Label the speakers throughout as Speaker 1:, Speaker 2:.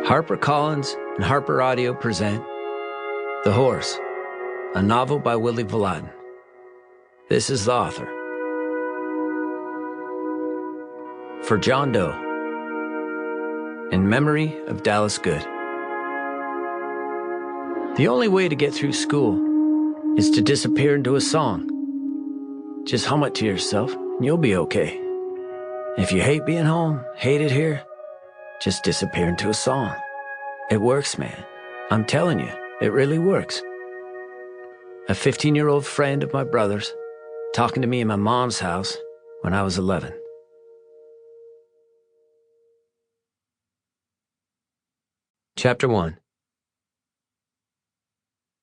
Speaker 1: HarperCollins and HarperAudio present The Horse, a novel by Willy Vlautin. This is the author. For John Doe, in memory of Dallas Good. The only way to get through school is to disappear into a song. Just hum it to yourself and you'll be okay. If you hate being home, hate it here, just disappear into a song. It works, man. I'm telling you, it really works. A 15-year-old friend of my brother's talking to me in my mom's house when I was 11. Chapter 1.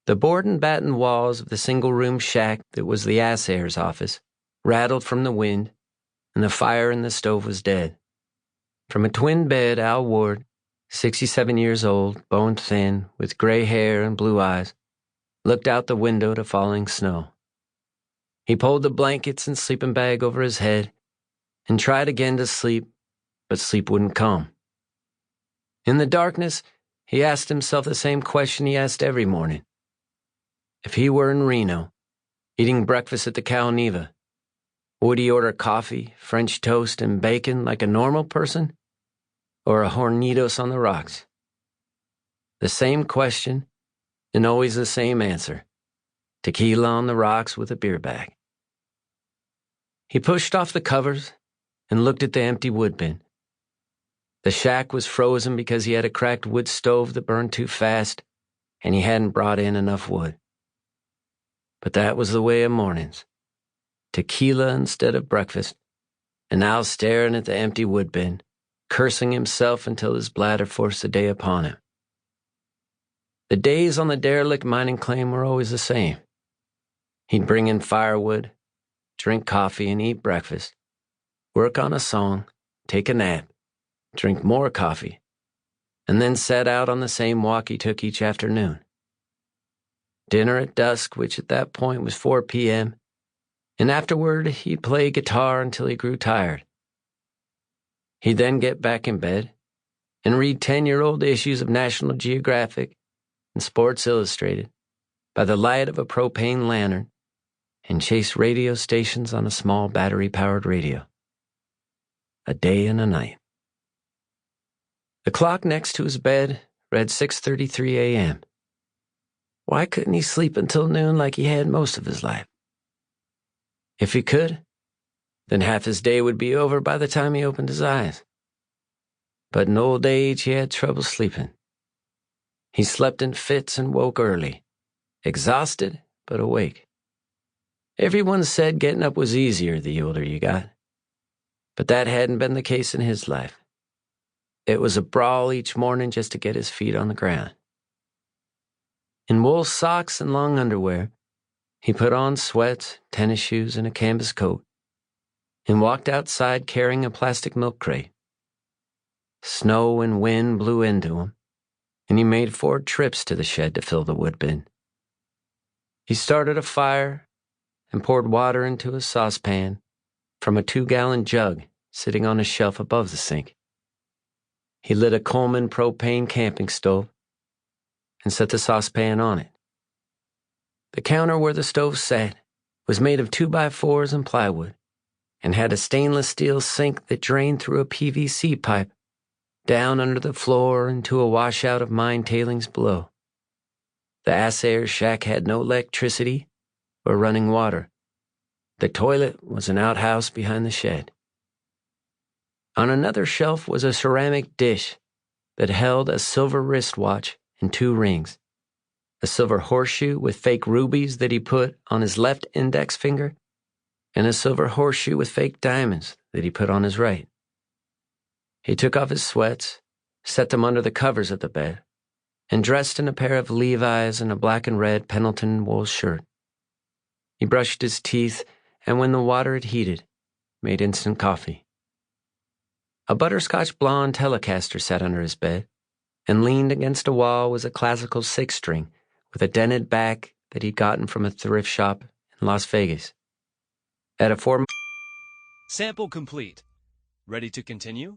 Speaker 1: The board and batten walls of the single-room shack that was the assayer's office rattled from the wind, and the fire in the stove was dead. From a twin bed, Al Ward, 67 years old, bone-thin, with gray hair and blue eyes, looked out the window to falling snow. He pulled the blankets and sleeping bag over his head and tried again to sleep, but sleep wouldn't come. In the darkness, he asked himself the same question he asked every morning. If he were in Reno, eating breakfast at the Cow Neva, would he order coffee, French toast, and bacon like a normal person? Or a Hornitos on the rocks? The same question, and always the same answer. Tequila on the rocks with a beer bag. He pushed off the covers and looked at the empty wood bin. The shack was frozen because he had a cracked wood stove that burned too fast, and he hadn't brought in enough wood. But that was the way of mornings. Tequila instead of breakfast, and Al staring at the empty wood bin, cursing himself until his bladder forced the day upon him. The days on the derelict mining claim were always the same. He'd bring in firewood, drink coffee and eat breakfast, work on a song, take a nap, drink more coffee, and then set out on the same walk he took each afternoon. Dinner at dusk, which at that point was 4 p.m., and afterward he'd play guitar until he grew tired. He'd then get back in bed and read 10-year-old issues of National Geographic and Sports Illustrated by the light of a propane lantern and chase radio stations on a small battery-powered radio. A day and a night. The clock next to his bed read 6:33 a.m. Why couldn't he sleep until noon like he had most of his life? If he could, then half his day would be over by the time he opened his eyes. But in old age, he had trouble sleeping. He slept in fits and woke early, exhausted but awake. Everyone said getting up was easier the older you got, but that hadn't been the case in his life. It was a brawl each morning just to get his feet on the ground. In wool socks and long underwear, he put on sweats, tennis shoes, and a canvas coat, and walked outside carrying a plastic milk crate. Snow and wind blew into him, and he made 4 trips to the shed to fill the wood bin. He started a fire and poured water into a saucepan from a 2-gallon jug sitting on a shelf above the sink. He lit a Coleman propane camping stove and set the saucepan on it. The counter where the stove sat was made of 2x4s and plywood, and had a stainless steel sink that drained through a PVC pipe down under the floor into a washout of mine tailings below. The assayer's shack had no electricity or running water. The toilet was an outhouse behind the shed. On another shelf was a ceramic dish that held a silver wristwatch and 2 rings, a silver horseshoe with fake rubies that he put on his left index finger, and a silver horseshoe with fake diamonds that he put on his right. He took off his sweats, set them under the covers of the bed, and dressed in a pair of Levi's and a black and red Pendleton wool shirt. He brushed his teeth, and when the water had heated, made instant coffee. A butterscotch blonde Telecaster sat under his bed, and leaned against a wall was a classical 6-string with a dented back that he'd gotten from a thrift shop in Las Vegas. At a 4...
Speaker 2: Sample complete. Ready to continue?